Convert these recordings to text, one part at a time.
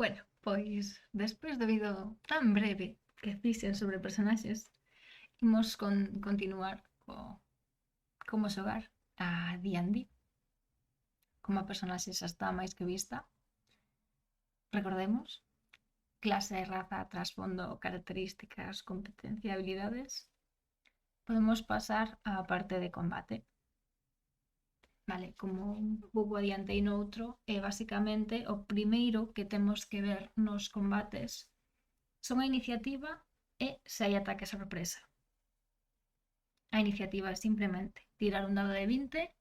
Bueno, pois despois do vídeo tan breve que fixen sobre personaxes, imos continuar como xogar a D&D. Como a personaxe xa está máis que vista, recordemos: clase, raza, trasfondo, características, competencia, habilidades. Podemos pasar á parte de combate. Vale, como un pouco adiantei noutro, é basicamente o primeiro que temos que ver nos combates son a iniciativa e se hai ataque sorpresa. A iniciativa é simplemente tirar un dado de 20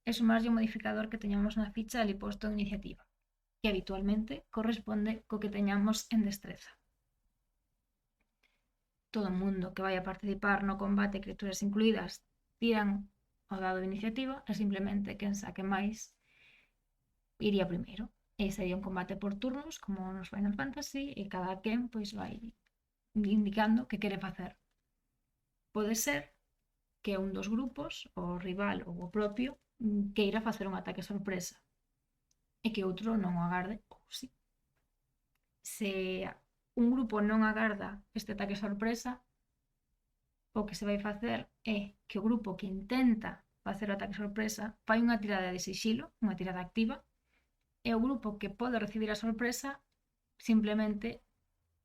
e sumarlle o modificador que teñamos na ficha ali posto en iniciativa, que habitualmente corresponde co que teñamos en destreza. Todo o mundo que vai a participar no combate, criaturas incluídas, tiran o dado de iniciativa e simplemente quen saque máis iría primeiro. E sería un combate por turnos, como nos Final Fantasy, e cada quen pois vai indicando que quere facer. Pode ser que un dos grupos, o rival ou o propio, queira facer un ataque sorpresa e que outro non o agarde, ou si. Se un grupo non agarda este ataque sorpresa, o que se vai facer é que o grupo que intenta facer o ataque sorpresa fai unha tirada de sixilo, unha tirada activa, e o grupo que pode recibir a sorpresa simplemente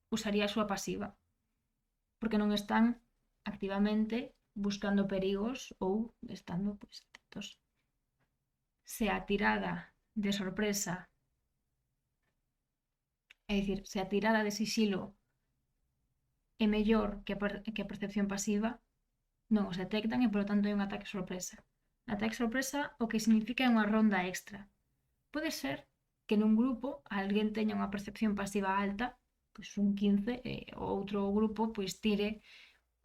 usaría a súa pasiva, porque non están activamente buscando perigos ou estando pois atentos. Se a tirada de sorpresa, é dicir, se a tirada de sixilo é mellor que a percepción pasiva, non os detectan e, polo tanto, hai un ataque sorpresa. Ataque sorpresa o que significa é unha ronda extra. Pode ser que nun grupo alguén teña unha percepción pasiva alta, pois un 15, e o outro grupo pois tire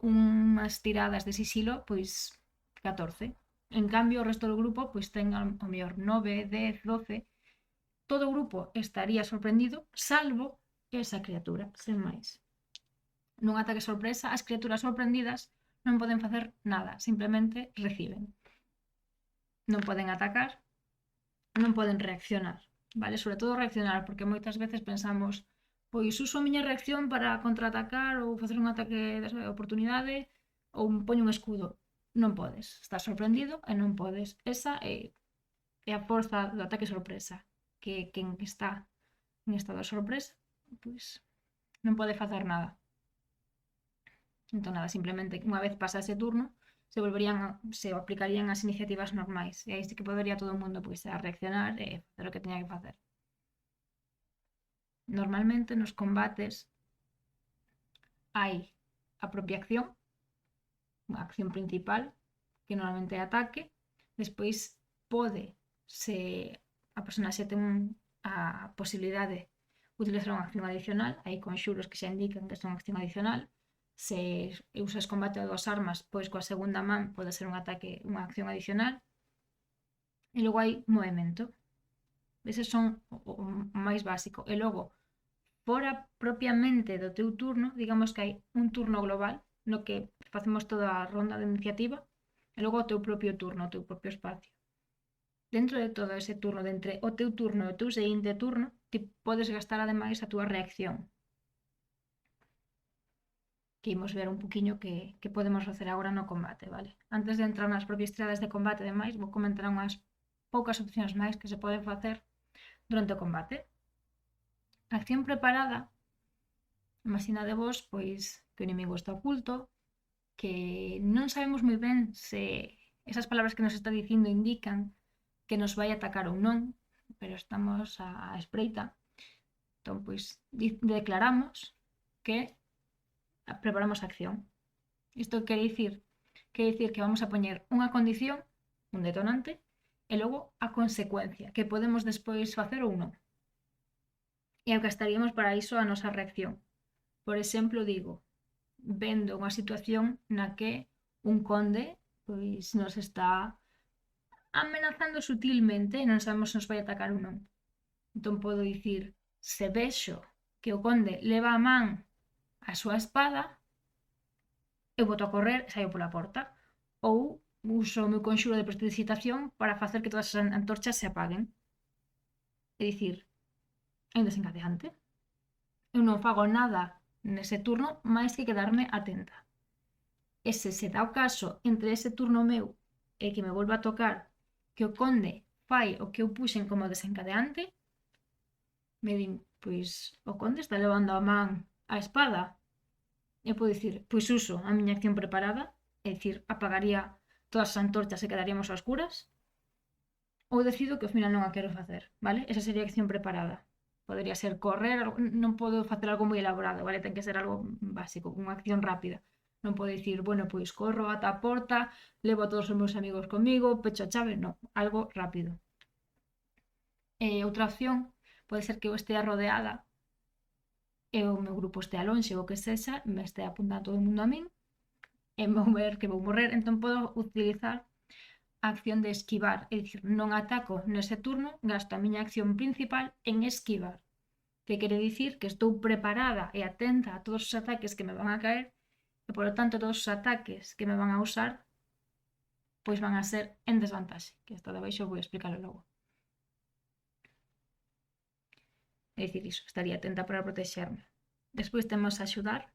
unhas tiradas de sixilo pois 14. En cambio, o resto do grupo pois ten ao mellor 9, 10, 12. Todo o grupo estaría sorprendido, salvo esa criatura, sen máis. Nun ataque sorpresa, as criaturas sorprendidas non poden facer nada, simplemente reciben. Non poden atacar, non poden reaccionar, vale? Sobre todo reaccionar, porque moitas veces pensamos, pois uso a miña reacción para contraatacar ou facer un ataque de oportunidade ou poño un escudo. Non podes, estás sorprendido e non podes. Esa é a forza do ataque sorpresa, que quen está en estado de sorpresa, pois non pode facer nada. Entón nada, simplemente unha vez pasa ese turno, se aplicarían as iniciativas normais, e aí sí que podería todo o mundo pois a reaccionar e facer o que teña que facer. Normalmente nos combates hai a propia acción, a acción principal, que normalmente é ataque, despois pode, se a personaxe ten a posibilidade de utilizar unha acción adicional, hai conxuros que xa indican que son acción adicional. Se usas combate a 2 armas, pois coa segunda man pode ser un ataque, unha acción adicional. E logo hai movemento. Eses son o máis básico. E logo, fora propiamente do teu turno, digamos que hai un turno global no que facemos toda a ronda de iniciativa e logo o teu propio turno, o teu propio espacio. Dentro de todo ese turno, de entre o teu turno e o teu seguinte turno, ti podes gastar ademais a túa reacción, que imos ver un poquinho que podemos facer agora no combate, vale? Antes de entrar nas propias tiradas de combate e demais, vou comentar unhas poucas opcións máis que se poden facer durante o combate. A acción preparada, imaginadevos pois que o inimigo está oculto, que non sabemos moi ben se esas palabras que nos está dicindo indican que nos vai atacar ou non, pero estamos á espreita. Entón, pois, declaramos que preparamos a acción. Isto quere dicir que vamos a poñer unha condición, un detonante, e logo a consecuencia, que podemos despois facer ou non. E gastaríamos para iso a nosa reacción. Por exemplo, digo, vendo unha situación na que un conde pois nos está amenazando sutilmente e non sabemos se nos vai atacar ou non. Entón podo dicir, se vexo que o conde leva a man a súa espada, eu boto a correr e saio pola porta. Ou uso o meu conxuro de prestidigitación para facer que todas as antorchas se apaguen. É dicir, hai un desencadeante. Eu non fago nada nese turno máis que quedarme atenta. E se dá o caso entre ese turno meu e que me volva a tocar que o conde fai o que eu puxen como desencadeante, me din, pois o conde está levando a man a espada. Eu podo dicir, pois uso a miña acción preparada, é dicir, apagaría todas as antorchas e quedaríamos a oscuras, ou decido que ao final non a quero facer, vale? Esa sería a acción preparada. Podería ser correr, non podo facer algo moi elaborado, vale? Ten que ser algo básico, unha acción rápida. Non podo dicir, bueno, pois corro ata a porta, levo a todos os meus amigos comigo, pecho a chave, non, algo rápido. Outra opción pode ser que eu estea rodeada e o meu grupo estea lonxe ou que sexa, me estea apuntando todo o mundo a min e vou ver que vou morrer, entón podo utilizar a acción de esquivar, é dicir, non ataco nese turno, gasto a miña acción principal en esquivar, que quere dicir que estou preparada e atenta a todos os ataques que me van a caer e, polo tanto, todos os ataques que me van a usar pois van a ser en desvantaxe, que está de baixo vou explicarlo logo. É dicir, iso, estaría atenta para protexerme. Despois temos axudar.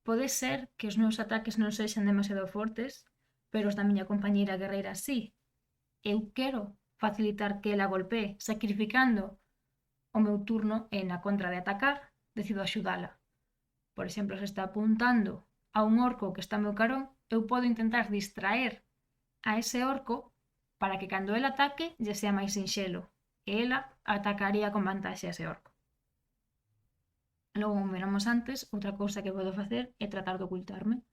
Pode ser que os meus ataques non sexan demasiado fortes, pero os da miña compañeira guerreira sí. Eu quero facilitar que ela golpee, sacrificando o meu turno e na contra de atacar, decido axudala. Por exemplo, se está apuntando a un orco que está ao meu carón, eu podo intentar distraer a ese orco para que cando el ataque lle sea máis sinxelo e ela atacaría con vantaxe a ese orco. Logo, como veramos antes, outra cousa que podo facer é tratar de ocultarme.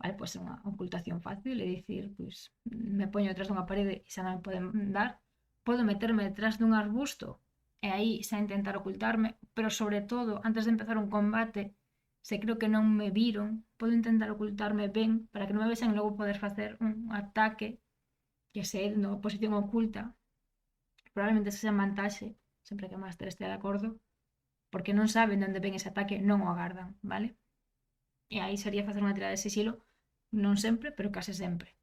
Vale, pois é unha ocultación fácil, é dicir, pois me poño detrás dunha parede e xa non me poden dar. Podo meterme detrás dun arbusto e aí xa intentar ocultarme, pero sobre todo, antes de empezar un combate, se creo que non me viron, podo intentar ocultarme ben para que non me vexan e logo poder facer un ataque que se é nunha posición oculta. Probablemente xa en vantaxe, sempre que o máster estea de acordo, porque non saben onde ven ese ataque, non o agardan, vale? E aí sería facer unha tirada de sigilo, non sempre, pero case sempre.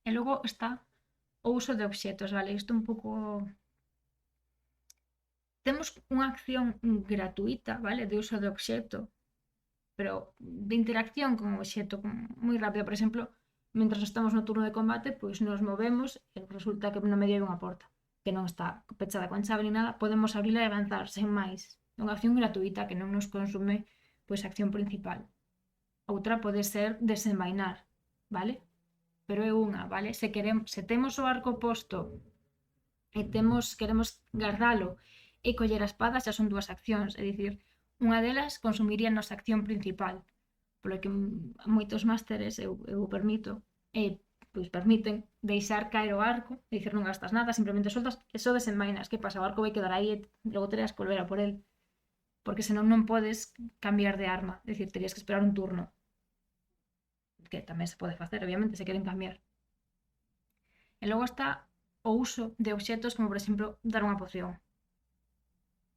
E logo está o uso de obxetos, vale? Isto un pouco... Temos unha acción gratuita, vale? De uso de obxeto, pero de interacción con o obxeto moi rápida. Por exemplo, mentras estamos no turno de combate, pois nos movemos e resulta que no medio hai unha porta que non está pechada con chave ni nada, podemos abrirla e avanzar sen máis. É unha acción gratuita que non nos consume pois a acción principal. Outra pode ser desenvainar, vale? Pero é unha, vale? Se temos o arco posto e queremos guardalo e coller a espada, xa son dúas accións, é dicir, unha delas consumiría a nosa acción principal, polo que moitos másteres eu permito, pois permiten deixar caer o arco, é dicir, non gastas nada, simplemente soltas e só desenvainas. Que pasa? O arco vai quedar aí e logo terías que volver a por el, porque senón non podes cambiar de arma, é dicir, terías que esperar un turno, que tamén se pode facer, obviamente, se queren cambiar. E logo está o uso de obxetos como, por exemplo, dar unha poción.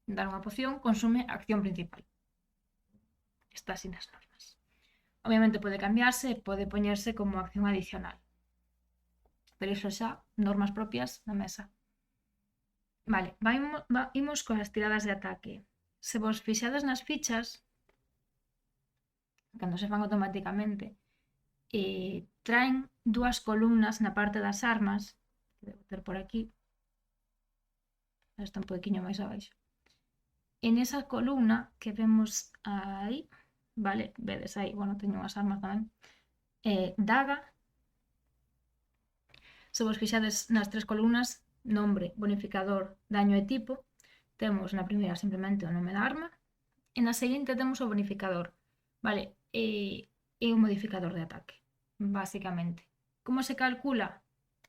Dar unha poción consume a acción principal. Está así nas normas. Obviamente pode cambiarse e pode poñerse como acción adicional. Pero iso xa, normas propias na mesa. Vale, imos coas tiradas de ataque. Se vos fixades nas fichas, cando se fan automáticamente, traen dúas columnas na parte das armas, que debo ter por aquí, está un poquinho máis abaixo. En esa columna que vemos aí, vale, vedes aí, bueno, teño unhas armas tamén, daga. Se vos fixades nas tres columnas, nombre, bonificador, daño e tipo, temos na primeira simplemente o nome da arma, e na seguinte temos o bonificador, vale, e o modificador de ataque, basicamente. Como se calcula?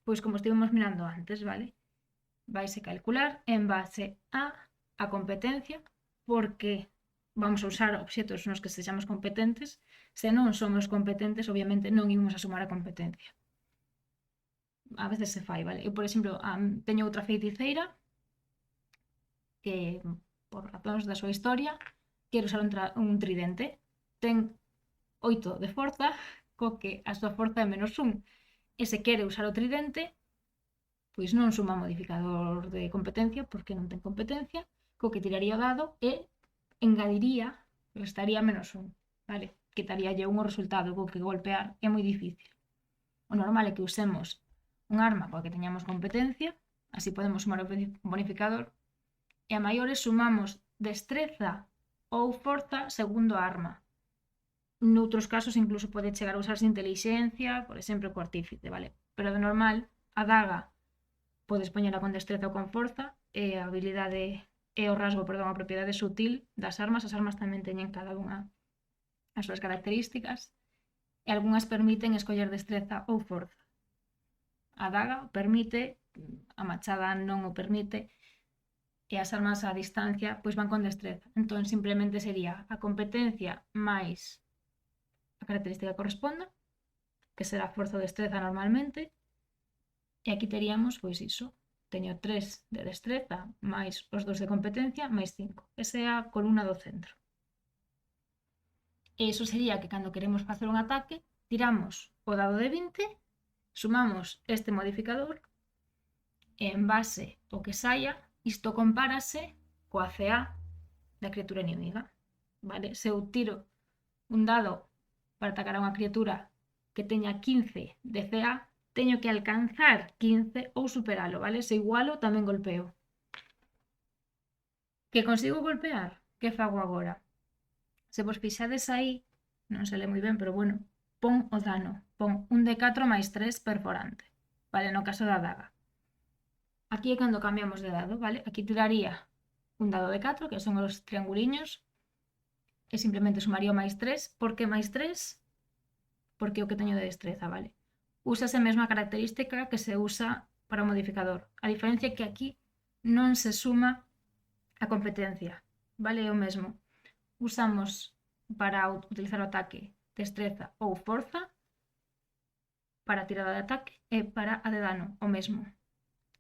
Pois como estivemos mirando antes, vale? Vaise calcular en base a competencia, porque vamos a usar obxetos nos que sexamos competentes. Se non somos competentes, obviamente non imos a sumar a competencia. A veces se fai, vale? Eu, por exemplo, teño outra feiticeira que, por razóns da súa historia, quero usar un tridente. Ten 8 de forza, co que a súa forza é -1. E se quere usar o tridente, pois non suma modificador de competencia, porque non ten competencia. co que tiraría o dado e engadiría, estaría -1, vale? Quitaríalle un o resultado co que golpear, é moi difícil. O normal é que usemos un arma coa que teñamos competencia, así podemos sumar o bonificador, e a maiores sumamos destreza ou forza segundo a arma. Noutros casos incluso pode chegar a usarse intelixencia, por exemplo, co artífice, vale? Pero de normal, a daga podes poñela con destreza ou con forza, e a habilidade e o rasgo, perdón, a propiedade sutil das armas. As armas tamén teñen cada unha as súas características, e algunhas permiten escoller destreza ou forza. A daga permite, a machada non o permite, e as armas a distancia pois van con destreza. Entón simplemente sería a competencia máis a característica que corresponda, que será forza ou destreza normalmente, e aquí teríamos pois iso, teño 3 de destreza máis os 2 de competencia máis 5. Esa é a columna do centro. E iso sería que cando queremos facer un ataque, tiramos o dado de 20, sumamos este modificador e en base ao que saia, isto compárase coa CA da criatura inimiga, vale? Se eu tiro un dado para atacar a unha criatura que teña 15 de CA, teño que alcanzar 15 ou superalo, vale? Se igualo, tamén golpeo. Que consigo golpear? Que fago agora? Se vos fixades aí, non se le moi ben, pero bueno, pon o dano. Pon un de 4 máis 3 perforante, vale? No caso da daga. Aquí é cando cambiamos de dado, vale? Aquí tiraría un dado de 4, que son os trianguliños, e simplemente sumaría o máis 3. Por que máis 3? Porque o que teño de destreza, vale? Usa esa mesma característica que se usa para o modificador. A diferencia é que aquí non se suma a competencia, vale? É o mesmo. Usamos para utilizar o ataque destreza ou forza, para a tirada de ataque e para a de dano, o mesmo.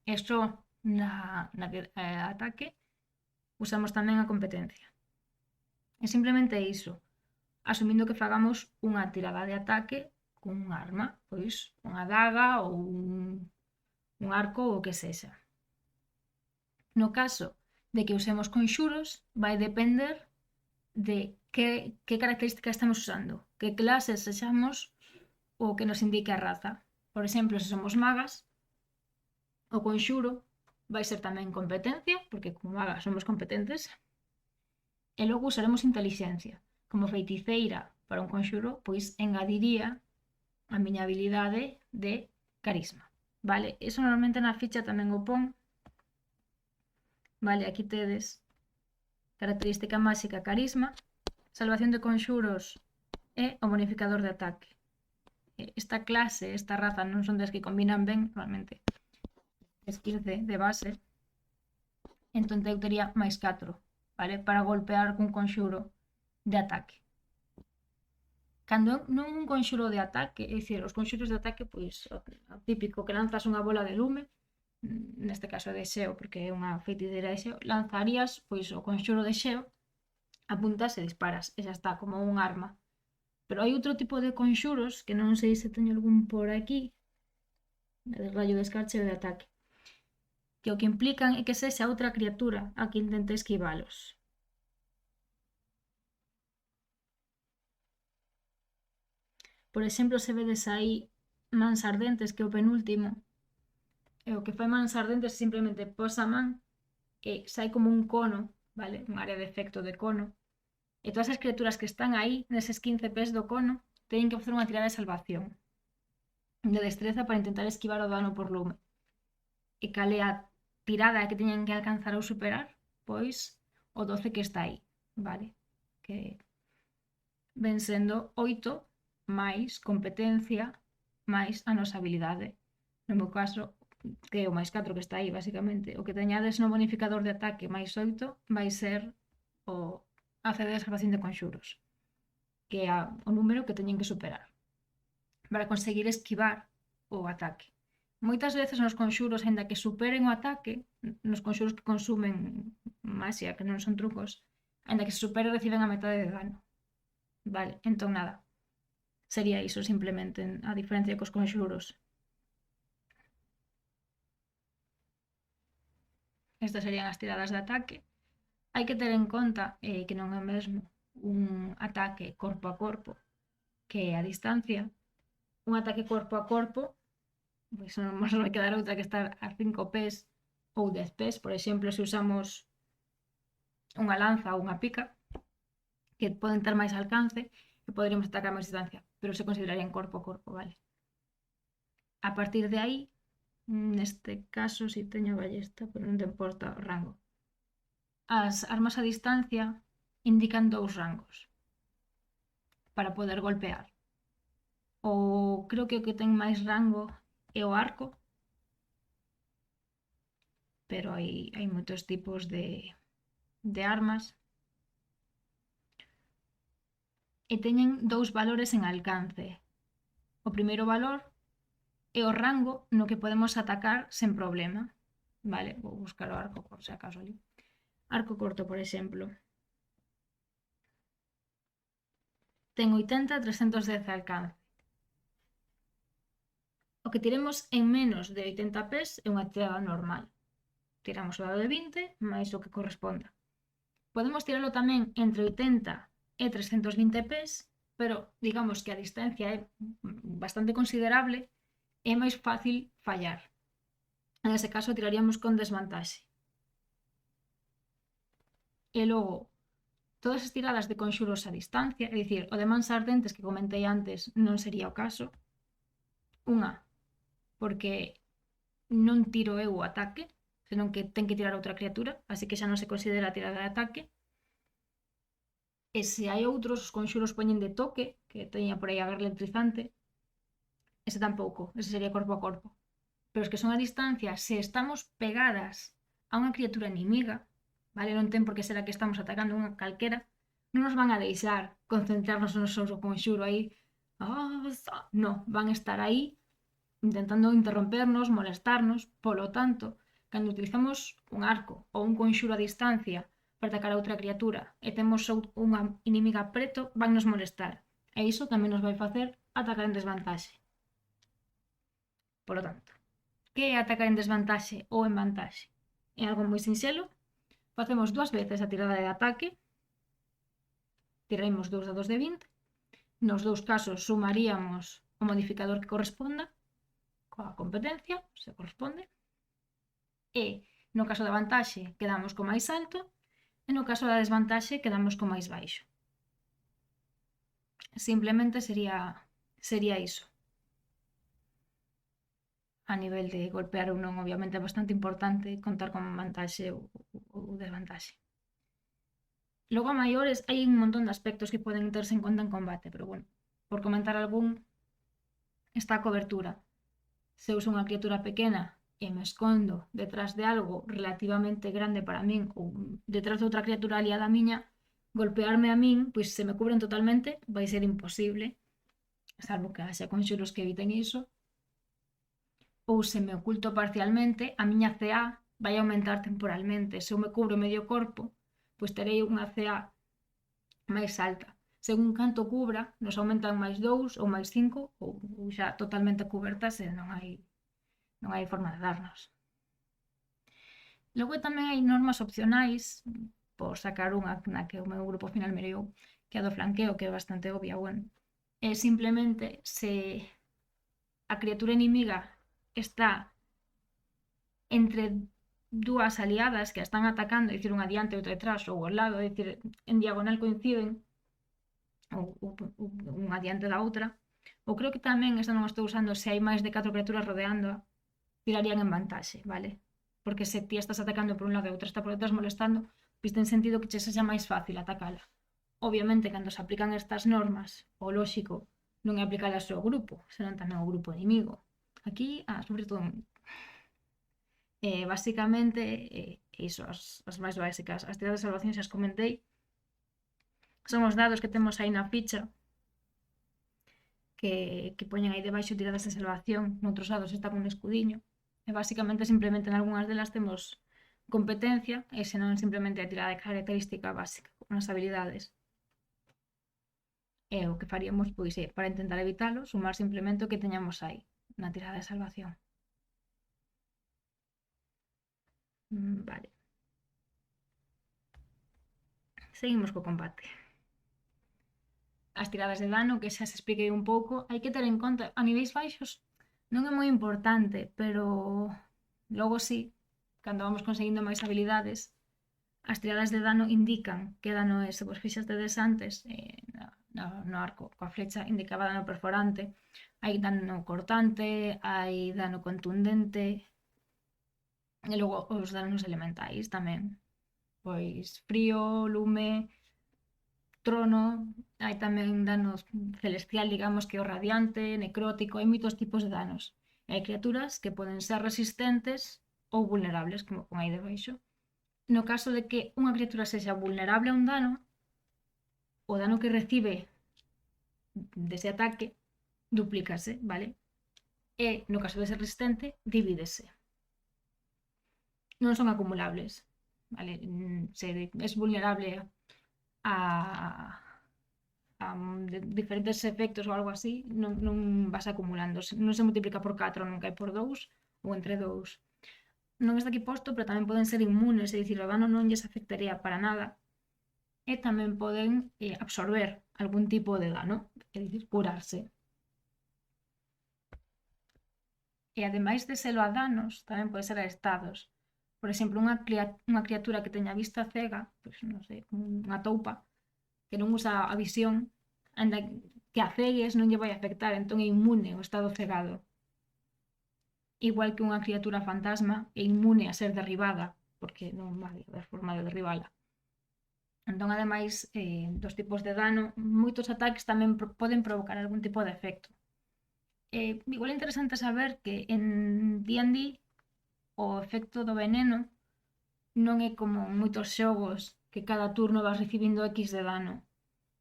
E só na ataque usamos tamén a competencia. E simplemente iso, asumindo que fagamos unha tirada de ataque con un arma, pois unha daga ou un arco ou o que sexa. No caso de que usemos conxuros, vai depender de que características estamos usando, que clases sexamos ou que nos indique a raza. Por exemplo, se somos magas, o conxuro vai ser tamén competencia, porque como magas somos competentes, e logo usaremos intelixencia. Como feiticeira para un conxuro, pois engadiría a miña habilidade de carisma, vale? Iso normalmente na ficha tamén o pon, vale? Aquí tedes característica máxica carisma, salvación de conxuros e o bonificador de ataque. Esta clase, esta raza non son das que combinan ben, normalmente es 15 de base, entón eu tería máis 4, vale? Para golpear cun conxuro de ataque. Cando non un conxuro de ataque, é dicir, os conxuros de ataque, pois, o típico que lanzas unha bola de lume, neste caso de xeo, porque é unha feiticeira de xeo, lanzarías, pois, o conxuro de xeo, apuntas e disparas, e xa está, como un arma. Pero hai outro tipo de conxuros, que non sei se teño algún por aquí, de rayo de escarche ou de ataque, que o que implican é que sexa outra criatura a que intente esquivalos. Por exemplo, se vedes aí mans ardentes, que é o penúltimo, e o que fai mans ardentes é simplemente posa a man e sai como un cono, vale? Un área de efecto de cono, e todas as criaturas que están aí, neses 15 pés do cono, teñen que facer unha tirada de salvación de destreza para intentar esquivar o dano por lume. E cal é a tirada que teñen que alcanzar ou superar? Pois o 12 que está aí, vale? Que ven sendo 8 máis competencia máis a nosa habilidade. No meu caso, que é o máis 4 que está aí, basicamente. O que teñades no bonificador de ataque máis 8 vai ser o CD de salvación de conxuros, que é o número que teñen que superar para conseguir esquivar o ataque. Moitas veces nos conxuros, aínda que superen o ataque, nos conxuros que consumen maxia, que non son trucos, aínda que se supere reciben a metade de dano. Vale, entón nada. Sería iso simplemente, a diferencia cos conxuros. Estas serían as tiradas de ataque. Hai que ter en conta que non é o mesmo un ataque corpo a corpo que a distancia. Un ataque corpo a corpo, pois non nos vai quedar outra que estar a 5 pés ou 10 pés, por exemplo, se usamos unha lanza ou unha pica, que poden ter máis alcance e poderíamos atacar máis distancia, pero se considerarían corpo a corpo, vale? A partir de aí, neste caso, si teño a ballesta, pero non te importa o rango. As armas a distancia indican 2 rangos para poder golpear. Creo que o que ten máis rango é o arco, pero hai moitos tipos de armas. E teñen 2 valores en alcance. O primeiro valor é o rango no que podemos atacar sen problema. Vale, vou buscar o arco por se acaso ali. Arco corto, por exemplo. Ten 80 310 de alcance. O que tiremos en menos de 80 pés é unha tirada normal. Tiramos o dado de 20 máis o que corresponda. Podemos tiralo tamén entre 80 e 320 pés, pero digamos que a distancia é bastante considerable e é máis fácil fallar. En ese caso tiraríamos con desvantaxe. E logo, todas as tiradas de conxuros a distancia, é dicir, o de mans ardentes que comentei antes non sería o caso. Unha, porque non tiro eu o ataque, senón que ten que tirar outra criatura, así que xa non se considera a tirada de ataque. E se hai outros, os conxuros poñen de toque, que teña por aí a guerra electrizante, ese tampouco, ese sería corpo a corpo. Pero os que son a distancia, se estamos pegadas a unha criatura inimiga, vale, non ten por que ser a que estamos atacando unha calquera, non nos van a deixar concentrarnos no noso conxuro aí, non, van estar aí intentando interrompernos, molestarnos, polo tanto, cando utilizamos un arco ou un conxuro a distancia para atacar a outra criatura e temos unha inimiga preto, van nos molestar. E iso tamén nos vai facer atacar en desvantaxe. Polo tanto, que é atacar en desvantaxe ou en vantaxe? É algo moi sinxelo. Facemos 2 veces a tirada de ataque. Tiraremos 2 dados de 20. Nos 2 casos sumaríamos o modificador que corresponda coa competencia, se corresponde. E no caso da vantaxe quedamos co máis alto e no caso da desvantaxe quedamos co máis baixo. Simplemente sería iso. A nivel de golpear ou non, obviamente é bastante importante contar con vantaxe ou desvantaxe. Logo a maiores hai un montón de aspectos que poden terse en conta en combate, pero bueno, por comentar algún, está a cobertura. Se uso unha criatura pequena e me escondo detrás de algo relativamente grande para min ou detrás de outra criatura aliada a miña, golpearme a min, pois se me cubren totalmente vai ser imposible, salvo que haxa conxuros que eviten iso, ou se me oculto parcialmente, a miña CA vai aumentar temporalmente. Se eu me cubro medio corpo, pois terei unha CA máis alta. Según canto cubra, nos aumentan máis 2 ou máis 5 ou xa totalmente cubertas e non hai forma de darnos. Logo tamén hai normas opcionais, por sacar unha na que o meu grupo final mirou, que é a do flanqueo, que é bastante obvia, bueno. É simplemente se a criatura inimiga está entre dúas aliadas que a están atacando, é dicir, unha adiante e outra detrás, ou ao lado, é dicir, en diagonal coinciden, ou unha adiante da outra, ou creo que tamén, esta non estou usando, se hai máis de 4 criaturas rodeándoa, tirarían en vantaxe, vale? Porque se ti estás atacando por un lado e outra está por detrás molestando, pois ten sentido que che sexa máis fácil atacala. Obviamente, cando se aplican estas normas, o lóxico non é aplicalas ao grupo, senón tamén ao grupo inimigo. Aquí, sobre todo, basicamente, iso, as máis básicas. As tiradas de salvación xa as comentei. Son os dados que temos aí na ficha que poñen aí debaixo tiradas de salvación. Noutros dados está con un escudiño. E basicamente, simplemente, en algunhas delas temos competencia e senón simplemente a tirada de característica básica, con as habilidades. E o que faríamos, pois, para intentar evitalo, sumar simplemente o que teñamos aí na tirada de salvación. Vale. Seguimos co combate. As tiradas de dano, que xa se expliquei un pouco, hai que ter en conta, a niveis baixos non é moi importante, pero logo sí, cando vamos conseguindo máis habilidades, as tiradas de dano indican que dano é, se vos fixastedes antes, no arco coa flecha indicaba dano perforante, hai dano cortante, hai dano contundente, e logo os danos elementais tamén, pois frío, lume, trono, hai tamén dano celestial, digamos que o radiante, necrótico, hai moitos tipos de danos. E hai criaturas que poden ser resistentes ou vulnerables, como pon aí debaixo. No caso de que unha criatura sexa vulnerable a un dano, o dano que recibe dese ataque duplícase, vale? E no caso de ser resistente, divídese. Non son acumulables, vale? Se es vulnerable a diferentes efectos ou algo así, non vas acumulando. Non se multiplica por 4, non cae por 2 ou entre 2. Non está aquí posto, pero tamén poden ser inmunes, é dicir, o dano non lles afectaría para nada. E tamén poden absorber algún tipo de dano, é dicir, curarse. E ademais de selo a danos, tamén pode ser a estados. Por exemplo, unha criatura que teña vista cega, pois non sei, unha toupa, que non usa a visión, anda que a cegues non lle vai afectar, entón é inmune ao estado cegado. Igual que unha criatura fantasma é inmune a ser derribada, porque non vai haber forma de derribala. Entón, ademais dos tipos de dano, moitos ataques tamén poden provocar algún tipo de efecto. Igual é interesante saber que en D&D o efecto do veneno non é como en moitos xogos que cada turno vas recibindo X de dano.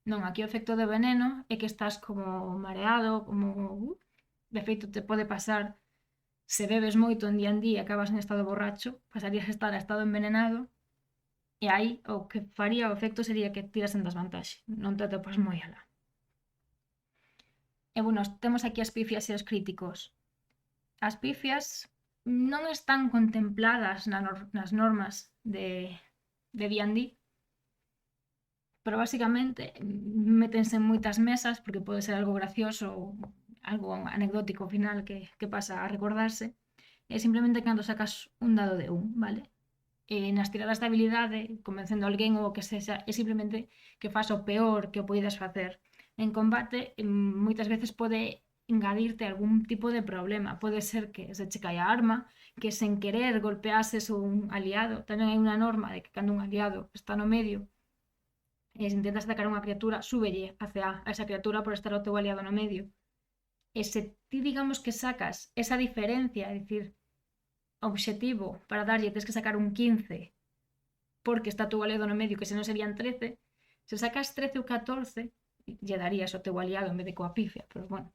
Non, aquí o efecto de veneno é que estás como mareado, como... De feito, te pode pasar, se bebes moito en D&D e acabas en estado borracho, pasarías a estar a estado envenenado, e aí o que faría o efecto sería que tiras en desvantaxe, non te atopas moi alá. E bueno, temos aquí as pifias e os críticos. As pifias non están contempladas nas normas de D&D, pero basicamente métense en moitas mesas porque pode ser algo gracioso ou algo anecdótico ao final que pasa a recordarse, é simplemente cando sacas un dado de 1, vale? E nas tiradas de habilidade, convencendo a alguén ou o que sexa, é simplemente que faz o peor que o poidas facer. En combate, moitas veces pode engadirte algún tipo de problema. Pode ser que se che caia a arma, que sen querer golpeases un aliado. Tamén hai unha norma de que cando un aliado está no medio e se intentas atacar unha criatura, súbelle hacia a esa criatura por estar o teu aliado no medio. E se ti digamos que sacas esa diferencia, é dicir, objetivo para darlle tens que sacar un 15 porque está tu aliado no medio, que se non serían 13, se sacas 13 ou 14 lle darías ao teu aliado en vez de coa pifia, pero bueno,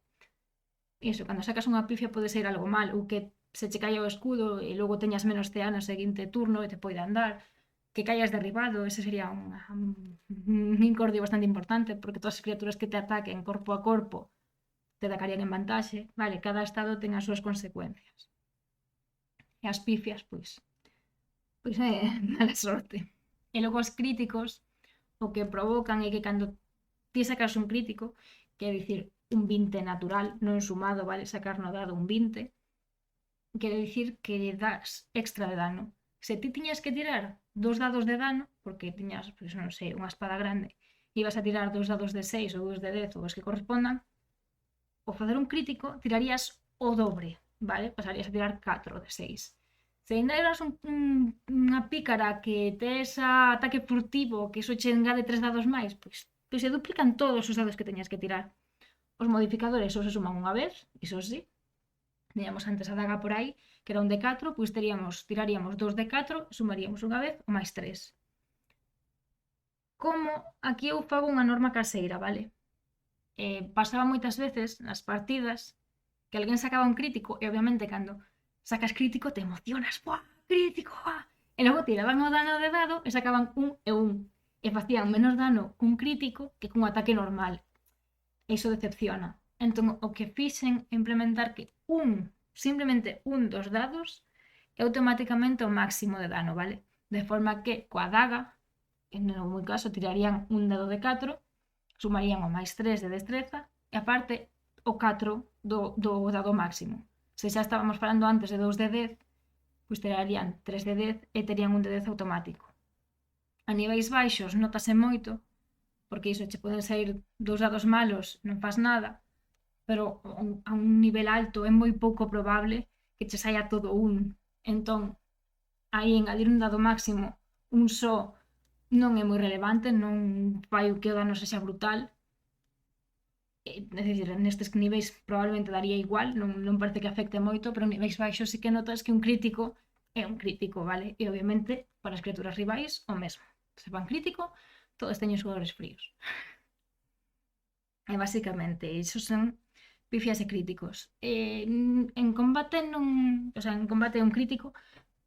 iso, cando sacas unha pifia pode ser algo mal, ou que se che caia o escudo e logo teñas menos CA no seguinte turno e te poida andar, que caias derribado, ese sería un incordio bastante importante, porque todas as criaturas que te ataquen corpo a corpo te dacarían en vantaxe, vale, cada estado ten as súas consecuencias. E as pifias, pois é mala sorte. E logo os críticos o que provocan é que cando ti sacas un crítico, que é dicir un 20 natural, non sumado, vale, sacar no dado un 20, quere dicir que lle das extra de dano. Se ti tiñas que tirar 2 dados de dano, porque tiñas, pois non sei, unha espada grande, e ibas a tirar 2 dados de 6 ou 2 de 10 ou os que correspondan, ao facer un crítico tirarías o dobre, vale? Pasarías a tirar 4 de 6. Se ainda eras unha pícara que tes ataque furtivo, que iso che engade 3 dados máis, pois se duplican todos os dados que teñas que tirar. Os modificadores só se suman unha vez, iso sí. Teníamos antes a daga por aí, que era un de 4, pois tiraríamos 2 de 4, sumaríamos unha vez o máis 3. Como aquí eu fago unha norma caseira, vale? Pasaba moitas veces nas partidas que alguén sacaba un crítico e obviamente cando sacas crítico te emocionas, ¡buah, crítico! ¡Buah! E logo tiraban o dano de dado e sacaban 1 e 1 e facían menos dano cun crítico que cun ataque normal. E iso decepciona. Entón, o que fixen é implementar que simplemente un dos dados é automáticamente o máximo de dano, vale? De forma que coa daga no meu caso, tirarían un dado de 4, sumarían o máis 3 de destreza, e aparte o 4 do dado máximo. Se xa estábamos falando antes de 2 de 10, pois tirarían 3 de 10 e terían un de 10 automático. A niveis baixos notase moito, porque iso che poden sair 2 dados malos, non faz nada, pero a un nivel alto é moi pouco probable que che saia todo un. Entón, aí engadir un dado máximo, un só, non é moi relevante, non fai o que o dano sexa brutal. É dicir, nestes niveis probablemente daría igual, non parece que afecte moito, pero en niveis baixos sí que notas que un crítico é un crítico, vale? E obviamente, para as criaturas rivais, o mesmo. Se fan crítico, todos teñen xogadores fríos. E basicamente, iso son pifias e críticos. En combate non... O sea, en combate é un crítico,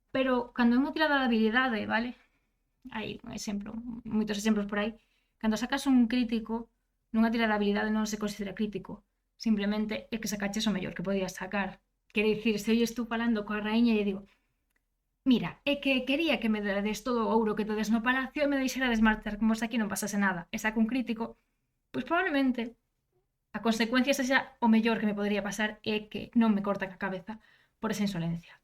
pero cando é unha tirada de habilidade, vale? Hai un exemplo, moitos exemplos por aí. Cando sacas un crítico, nunha tirada de habilidade non se considera crítico. Simplemente é que sacaches o mellor que podías sacar. Quere dicir, se eu estou falando coa raíña e digo, mira, é que quería que me dades todo o ouro que tedes no palacio e me deixarades marchar como se aquí non pasase nada. E saco un crítico, pois probablemente a consecuencia sexa o mellor que me podría pasar é que non me cortan a cabeza por esa insolencia.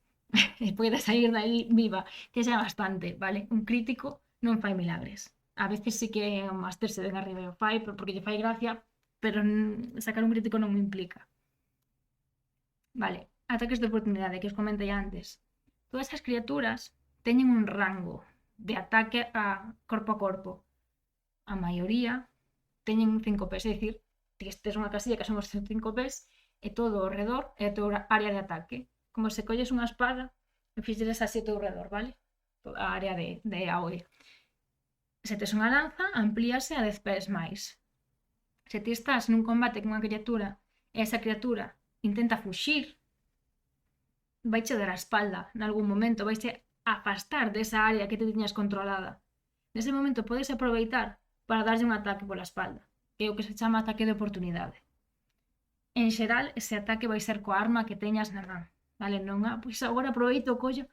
E poida sair dai viva, que xa é bastante, vale? Un crítico non fai milagres. A veces sí que o máster se ven arriba e o fai, porque lle fai gracia, pero sacar un crítico non me implica. Vale, ataques de oportunidade que os comentei antes. Todas as criaturas teñen un rango de ataque a corpo. A maioría teñen 5 pés, é dicir, tes unha casilla que son os 5 pés e todo ao redor é a tua área de ataque. Como se colles unha espada e fixeres así ao teu redor, vale? A área de AOE. Se tes unha lanza, amplíase a 10 pés máis. Se ti estás nun combate con unha criatura e esa criatura intenta fuxir, vaiche dar a espalda nalgún momento, vaiche afastar desa área que te tiñas controlada. Nese momento podes aproveitar para darlle un ataque pola espalda, que é o que se chama ataque de oportunidade. En xeral, ese ataque vai ser coa arma que teñas na man, vale? Non, pois agora aproveito o collo,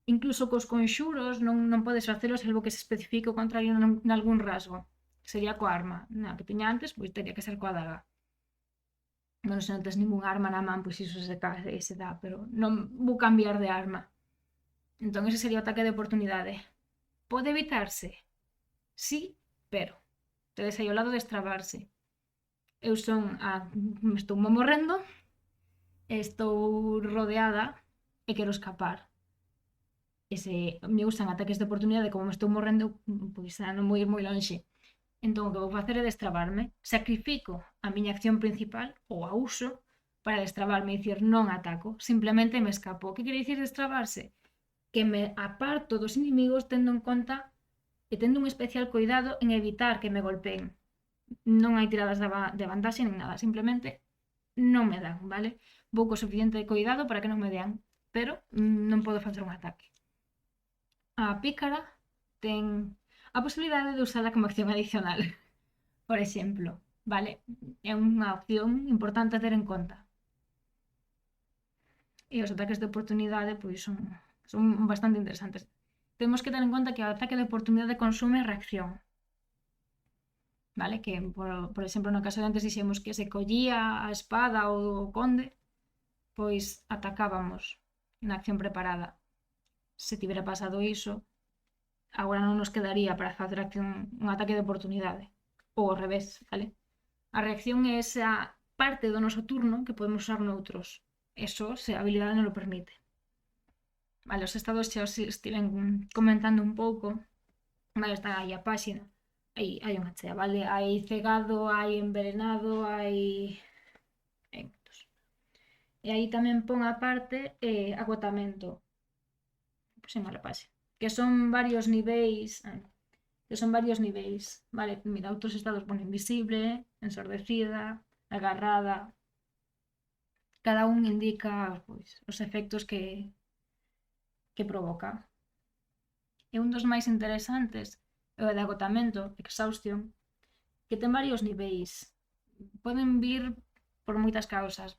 incluso cos conxuros non podes facelo salvo que se especifique o contrario nalgún rasgo. Sería coa arma, na que tiña antes, pois teria que ser coa daga. Bueno, se non tes ningún arma na man, pois iso se dá, pero non vou cambiar de arma. Entón ese sería o ataque de oportunidade. Pode evitarse? Sí, pero tedes aí ao lado de destrabarse. Eu son estou morrendo, estou rodeada e quero escapar. E se me usan ataques de oportunidade como me estou morrendo, pois non vou ir moi lonxe. Entón o que vou facer é destrabarme. Sacrifico a miña acción principal ou a uso para destrabarme e dicir non ataco, simplemente me escapo. Que quere dicir destrabarse? Que me aparto dos inimigos tendo en conta e tendo un especial cuidado en evitar que me golpeen. Non hai tiradas de vantaxe nin nada, simplemente non me dan, vale? Vou co suficiente cuidado para que non me dean, pero non podo facer un ataque. A pícara ten a posibilidade de usala como acción adicional, por exemplo, vale? É unha opción importante a ter en conta. E os ataques de oportunidade pois son bastante interesantes. Temos que ter en conta que o ataque de oportunidade consume reacción, vale? Que, por exemplo, no caso de antes dixemos que se collía a espada ou o conde, pois atacábamos na acción preparada. Se tivera pasado iso, agora non nos quedaría para facer un ataque de oportunidade. Ou ao revés, vale? A reacción é esa parte do noso turno que podemos usar noutros. Eso se a habilidade non lo permite. Vale, os estados xa os estiven comentando un pouco. Vale, está aí a páxina. Aí hai unha chea, vale? Hai cegado, hai envenenado, hai... E aí tamén pon a parte agotamento. Pois é mala páxina. Que son varios niveis... vale, mira, outros estados pon invisible, ensordecida, agarrada, cada un indica pois, os efectos que provoca. E un dos máis interesantes é o de agotamento, exhaustion, que ten varios niveis. Poden vir por moitas causas.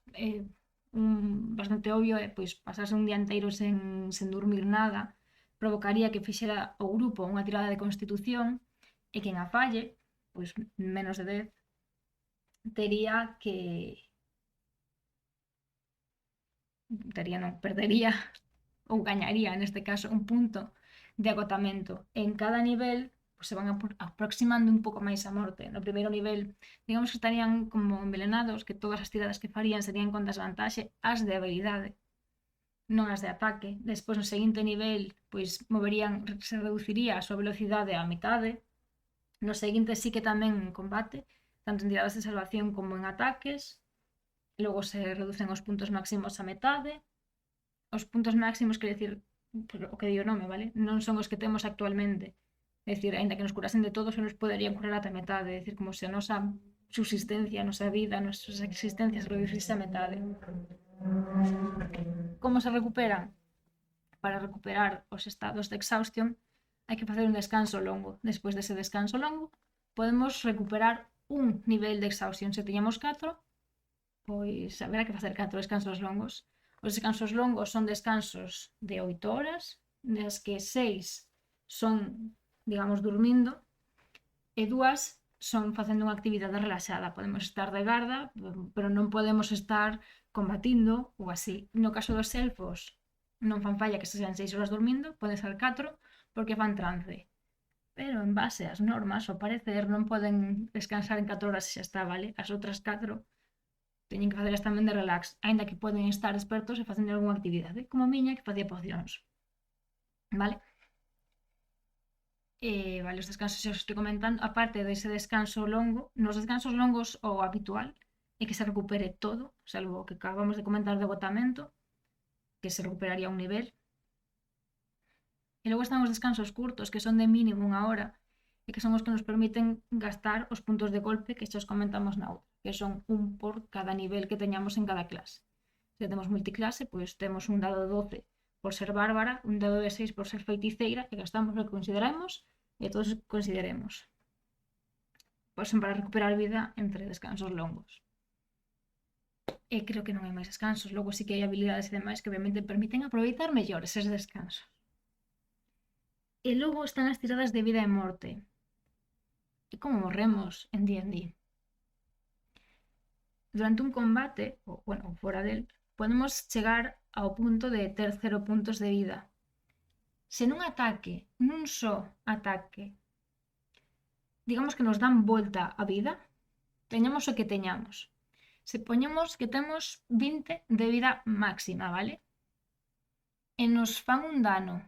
Un bastante obvio é pois pasarse un día inteiro sen dormir nada, provocaría que fixera o grupo unha tirada de constitución e quen a falle, pois menos de 10, tería que... perdería ou gañaría, neste caso, un punto de agotamento. En cada nivel pues, se van aproximando un pouco máis a morte. No primeiro nivel, digamos que estarían como envelenados, que todas as tiradas que farían serían con desvantaxe as de habilidade, non as de ataque. Despois, no seguinte nivel, pois se reduciría a súa velocidade á metade. No seguinte sí que tamén en combate, tanto en tiradas de salvación como en ataques. Logo se reducen os puntos máximos á metade. Os puntos máximos, quer dicir, o que di o nome, vale? Non son os que temos actualmente. É dicir, aínda que nos curasen de todo, se nos poderían curar ata metade. É dicir, como se a nosa subsistencia, a nosa vida, a nosa existencia se reducise a metade. Como se recuperan? Para recuperar os estados de exhaustión hai que facer un descanso longo. Despois dese descanso longo, podemos recuperar un nivel de exhaustión. Se tiñamos 4, pois haberá que facer 4 descansos longos. Os descansos longos son descansos de 8 horas, das que 6 son, digamos, dormindo, e 2 son facendo unha actividade relaxada. Podemos estar de garda, pero non podemos estar combatindo ou así. No caso dos elfos, non fan falla que se sean 6 horas dormindo, pode ser 4, porque fan trance. Pero en base ás normas, ao parecer, non poden descansar en 4 horas e xa está, vale? As outras 4 teñen que facelas tamén de relax, aínda que poden estar expertos e facendo algunha actividade, como a miña que facía pocións. Vale? Vale, os descansos xa os estou comentando. Aparte dese descanso longo, nos descansos longos o habitual é que se recupere todo, salvo o que acabamos de comentar de agotamento, que se recuperaría un nivel. E logo están os descansos curtos, que son de mínimo 1 hora, e que son os que nos permiten gastar os puntos de golpe que xa os comentamos na outra, que son un por cada nivel que teñamos en cada clase. Se temos multiclase, pois temos un dado 12 por ser bárbara, un dado de 6 por ser feiticeira, e gastamos o que consideramos e todos consideremos. Pois son para recuperar vida entre descansos longos. E creo que non hai máis descansos. Logo sí que hai habilidades e demais que obviamente permiten aproveitar mellor eses descansos. E logo están as tiradas de vida e morte. E como morremos en D&D? Durante un combate, ou fora del, podemos chegar ao punto de ter 0 puntos de vida. Se nun ataque, nun só ataque, digamos que nos dan volta a vida, teñamos o que teñamos. Se poñemos que temos 20 de vida máxima, vale? E nos fan un dano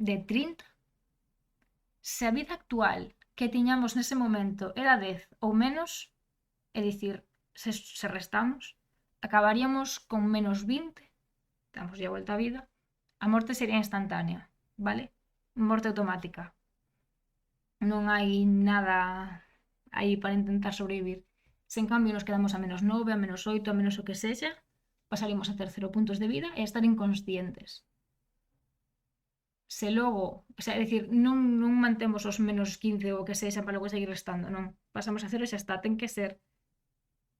de 30, se a vida actual que tiñamos nese momento era 10 ou menos, é dicir, se restamos, acabaríamos con menos 20, damos ya volta a vida, a morte sería instantánea, vale? Morte automática. Non hai nada aí para intentar sobrevivir. Se en cambio nos quedamos a menos 9, a menos 8, a menos o que sexa, pasaríamos a ter 0 puntos de vida e a estar inconscientes. Se logo, é dicir, non mantemos os menos 15 ou o que sexa para logo seguir restando, non. Pasamos a 0 e xa está. Ten que ser,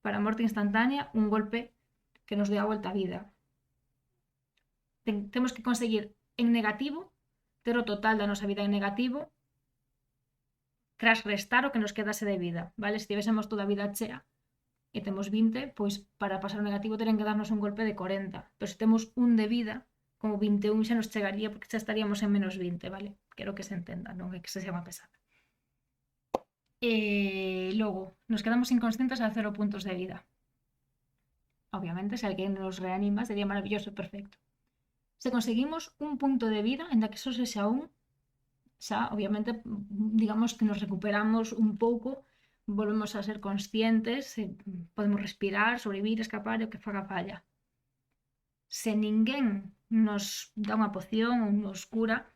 para a morte instantánea, un golpe que nos dé a volta a vida. Temos que conseguir en negativo, ter o total da nosa vida en negativo, tras restar o que nos quedase de vida, vale? Se tivésemos toda a vida chea e temos 20, pois para pasar o negativo teren que darnos un golpe de 40. Pero se temos un de vida, como 21 xa nos chegaría porque xa estaríamos en menos 20, vale? Quero que se entenda, non é que se xa unha pesada. Logo, nos quedamos inconscientes a 0 puntos de vida. Obviamente, se alguén nos reanima, sería maravilloso e perfecto. Se conseguimos un punto de vida, en da que só sexa un, xa, obviamente, digamos que nos recuperamos un pouco, volvemos a ser conscientes, podemos respirar, sobrevivir, escapar e o que faga falla. Se ninguén nos dá unha poción ou nos cura,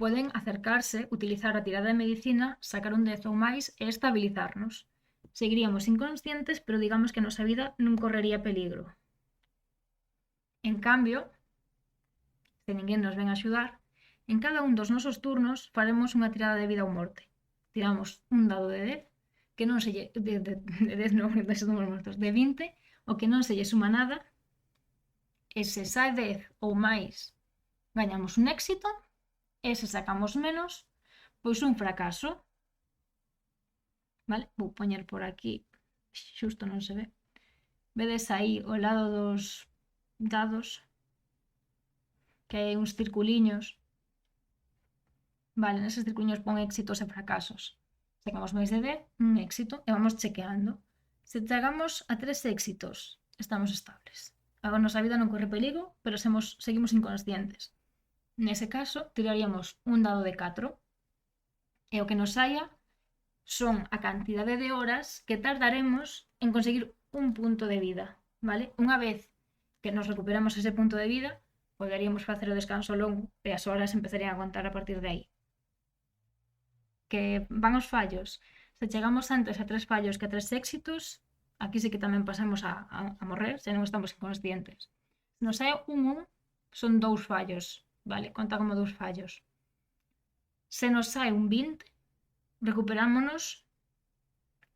poden acercarse, utilizar a tirada de medicina, sacar un 10 ou máis e estabilizarnos. Seguiríamos inconscientes, pero digamos que a nosa vida non correría peligro. En cambio, se ninguén nos ven a axudar, en cada un dos nosos turnos faremos unha tirada de vida ou morte. Tiramos un dado de 10, que non se lle... de 10 non, de 20, o que non se lle suma nada, e se sae 10 ou máis gañamos un éxito, e se sacamos menos, pois un fracaso. Vale? Vou poñer por aquí, xusto non se ve. Vedes aí ao lado dos dados que hai uns circuliños. Vale, neses circuliños pon éxitos e fracasos. Sacamos máis de 10, un éxito, e vamos chequeando. Se chegamos a 3 éxitos, estamos estables. A nosa vida non corre perigo, pero seguimos inconscientes. Nese caso, tiraríamos un dado de 4 e o que nos saia son a cantidade de horas que tardaremos en conseguir un punto de vida, vale? Unha vez que nos recuperamos ese punto de vida, poderíamos facer o descanso longo e as horas empezarían a contar a partir de aí. Que van os fallos. Se chegamos antes a 3 fallos que a 3 éxitos, aquí sí que tamén pasamos a morrer, se non estamos inconscientes. Se nos é un 1, son 2 fallos, vale? Conta como 2 fallos. Se nos sae un 20, recuperámonos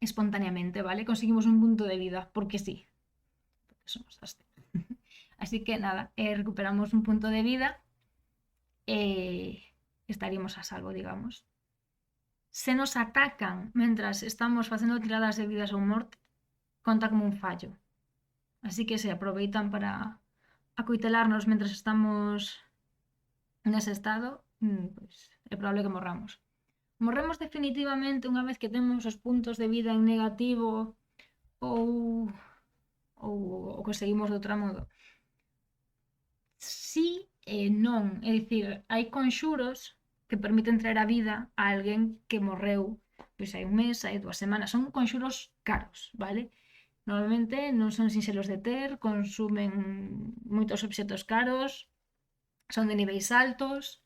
espontáneamente, vale? Conseguimos un punto de vida, porque sí. Porque somos así. Así que nada, recuperamos un punto de vida e estaríamos a salvo, digamos. Se nos atacan mentras estamos facendo tiradas de vidas ou morte, conta como un fallo. Así que se aproveitan para acoitelarnos mentras estamos nese estado, pois é probable que morramos. Morremos definitivamente unha vez que temos os puntos de vida en negativo ou conseguimos de outra modo? Sí e non, é dicir, hai conxuros que permiten traer a vida a alguén que morreu pois hai un mes, hai 2 semanas, son conxuros caros, vale? Normalmente non son sinxelos de ter, consumen moitos obxetos caros, son de niveis altos,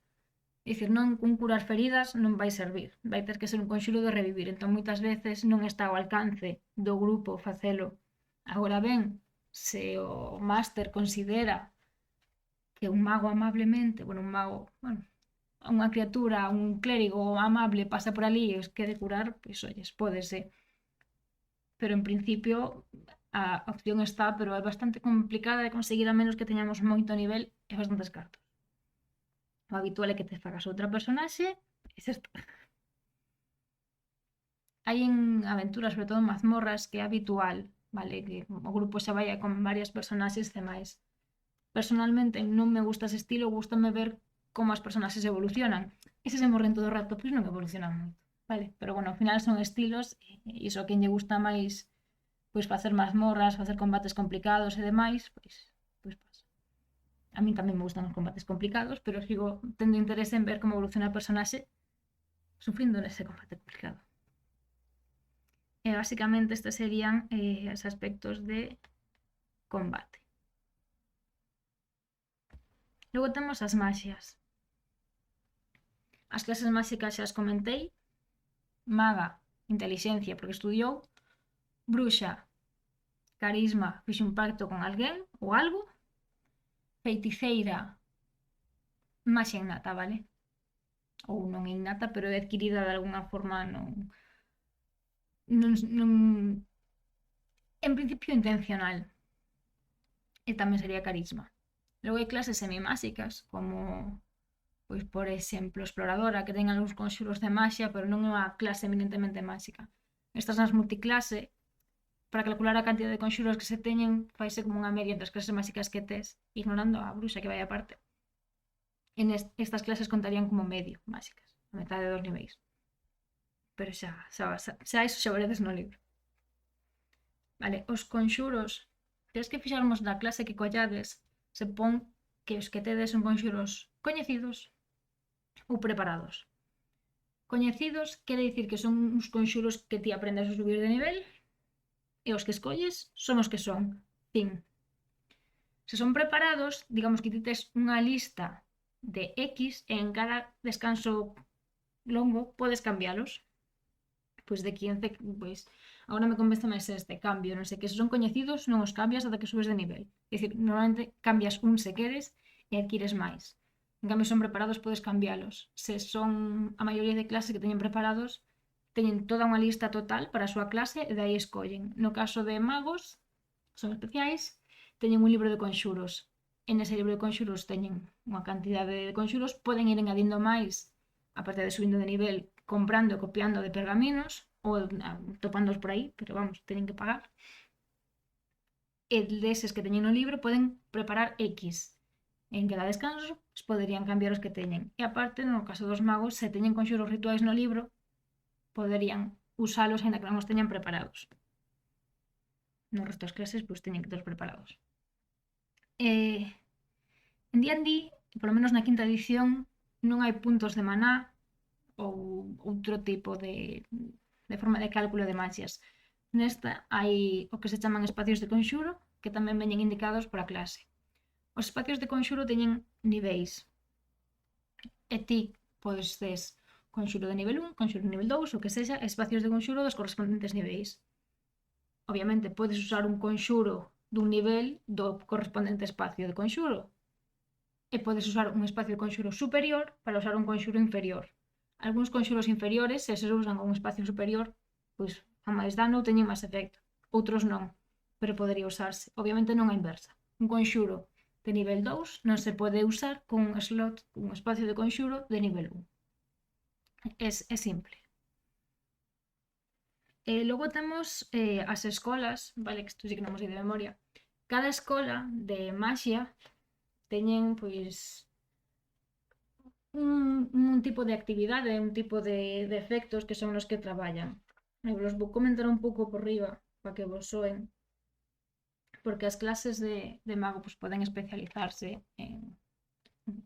é dicir, non cun curar feridas non vai servir, vai ter que ser un conxuro de revivir, entón moitas veces non está ao alcance do grupo facelo. Agora ben, se o máster considera que un mago amablemente, unha criatura, un clérigo amable pasa por ali e os quere curar, pois olles, pódese. Pero en principio a opción está, pero é bastante complicada de conseguir a menos que teñamos moito nivel e bastantes cartas. O habitual é que te fagas outra personaxe e xa está. Hai en aventuras, sobre todo en mazmorras, que é habitual, vale, que o grupo xa vai con varias personaxes e máis. Personalmente non me gusta ese estilo, gústame ver como as personaxes evolucionan. E se se morren todo o rato, pois non evolucionan moito, vale? Pero bueno, ao final son estilos e iso a quen lle gusta máis pois facer mazmorras, facer combates complicados e demais, pois pasa. A min tamén me gustan os combates complicados, pero sigo tendo interese en ver como evoluciona a personaxe sufrindo nese combate complicado. E basicamente estes serían os aspectos de combate. Logo temos as magias. As clases máxicas xa as comentei. Maga, intelixencia, porque estudiou. Bruxa, carisma, fixe un pacto con alguén ou algo. Feiticeira, maxia innata, vale? Ou non innata, pero é adquirida de alguna forma en principio intencional. E tamén sería carisma. Logo hai clases semimáxicas, como, pois, por exemplo, exploradora, que ten algúns conxuros de maxia, pero non é unha clase eminentemente máxica. Estas nas multiclase, para calcular a cantidad de conxuros que se teñen, faise como unha media entre as clases máxicas que tes, ignorando a bruxa que vai aparte. En estas clases contarían como medio máxicas, a metade dos niveis. Pero xa iso xa veredes no libro. Vale, os conxuros, tens que fixarmos na clase que collades, se pon que os que tedes son conxuros coñecidos ou preparados. Coñecidos quere dicir que son uns conxuros que ti aprendes a subir de nivel e os que escolles son os que son. Fin. Se son preparados, digamos que ti tes unha lista de X e en cada descanso longo podes cambialos. Pois de 15, pois agora me convence máis este cambio, non sei que se son coñecidos non os cambias ata que subes de nivel. É dicir, normalmente cambias un se queres e adquires máis. En cambio, son preparados, podes cambialos. Se son a maioría de clases que teñen preparados, teñen toda unha lista total para a súa clase e de aí escollen. No caso de magos, son especiais, teñen un libro de conxuros e nese libro de conxuros teñen unha cantidade de conxuros, poden ir engadindo máis, aparte de subindo de nivel, comprando e copiando de pergaminos, ou topándoos por aí, pero vamos, teñen que pagar. E deses que teñen no libro poden preparar X. En cada descanso poderían cambiar os que teñen. E aparte, no caso dos magos, se teñen conxuros rituais no libro, poderían usalos ainda que non os teñan preparados. No resto das clases, pois teñen que teros preparados. En D&D, polo menos na quinta edición, non hai puntos de maná ou outro tipo de forma de cálculo de magias. Nesta hai o que se chaman espacios de conxuro, que tamén veñen indicados por a clase. Os espacios de conxuro teñen niveis. E ti podes tes conxuro de nivel 1, conxuro de nivel 2, o que sexa, espacios de conxuro dos correspondentes niveis. Obviamente, podes usar un conxuro dun nivel do correspondente espacio de conxuro. E podes usar un espacio de conxuro superior para usar un conxuro inferior. Algúns conxuros inferiores, se se usan con un espacio superior, pois a máis dano ou teñen máis efecto. Outros non, pero podería usarse. Obviamente non a inversa. Un conxuro de nivel 2 non se pode usar con un slot, un espacio de conxuro de nivel 1. É simple. Logo temos as escolas, vale, que isto sí que non me sei de memoria. Cada escola de maxia teñen, pois, un tipo de actividade, un tipo de efectos que son os que traballan. Os vou comentar un pouco por riba para que vos soen, porque as clases de mago pois, poden especializarse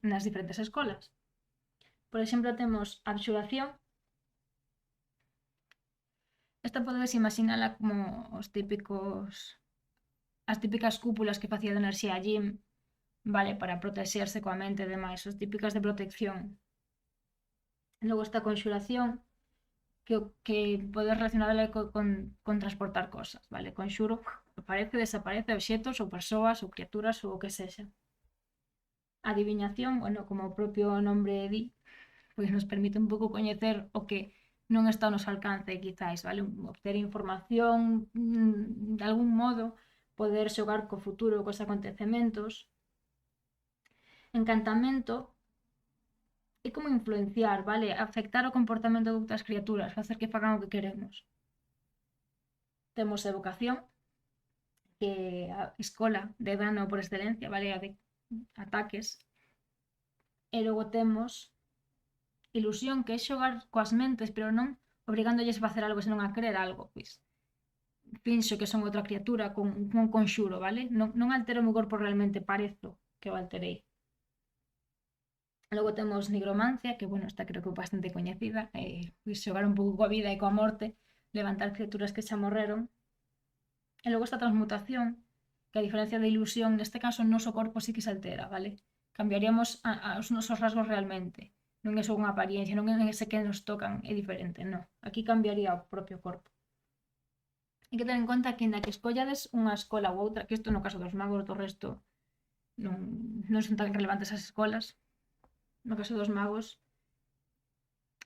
nas diferentes escolas. Por exemplo, temos a abxuración. Esta podedes imaginala como as típicas cúpulas que facía de enerxía Jim, vale, para protexerse coa mente e demais, as típicas de protección. Logo está a conxuración, que podes relacionarla con transportar cosas, vale? Conxuro, aparece, desaparece obxetos ou persoas ou criaturas ou o que sexa. A adiviñación, bueno, como o propio nombre di, pois nos permite un pouco coñecer o que non está ao noso alcance, quizáis, vale? Obter información, de algún modo, poder xogar co futuro, cos acontecementos. Encantamento é como influenciar, vale? Afectar o comportamento de outras criaturas, facer que fagan o que queremos. Temos evocación, que é a escola de dano por excelencia, vale? A de ataques. E logo temos ilusión, que é xogar coas mentes, pero non obrigándolles a facer algo, senón a querer algo, pois. Finxo que son outra criatura con un conxuro, vale? Non altero o meu corpo, realmente parezo que o alterei. Logo temos nigromancia, que, bueno, esta creo que é bastante coñecida, pois xogar un pouco coa vida e coa morte, levantar criaturas que xa morreron. E logo esta transmutación, que a diferencia da ilusión, neste caso, o noso corpo sí que se altera, vale? Cambiaríamos os nosos rasgos realmente. Non é só unha apariencia, non é ese que nos tocan, é diferente, non. Aquí cambiaría o propio corpo. Hai que ter en conta que, ainda que escollades unha escola ou outra, que isto no caso dos magos, do resto non son tan relevantes as escolas. No caso dos magos,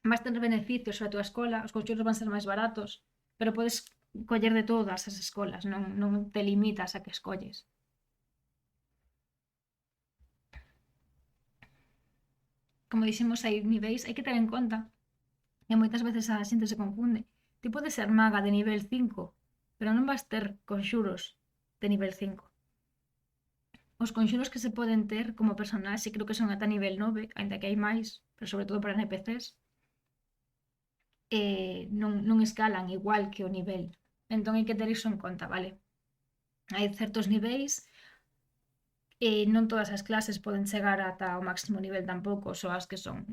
vas ter beneficios sobre a túa escola, os conxuros van ser máis baratos, pero podes coller de todas as escolas, non te limitas a que escolles. Como dixemos, hai niveis, hai que ter en conta que moitas veces a xente se confunde. Ti podes ser maga de nivel 5, pero non vas ter conxuros de nivel 5. Os conxuros que se poden ter como personaxe creo que son ata nivel 9, ainda que hai máis, pero sobre todo para NPCs, non escalan igual que o nivel. Entón hai que ter iso en conta, vale? Hai certos niveis, non todas as clases poden chegar ata o máximo nivel tampouco, só as que son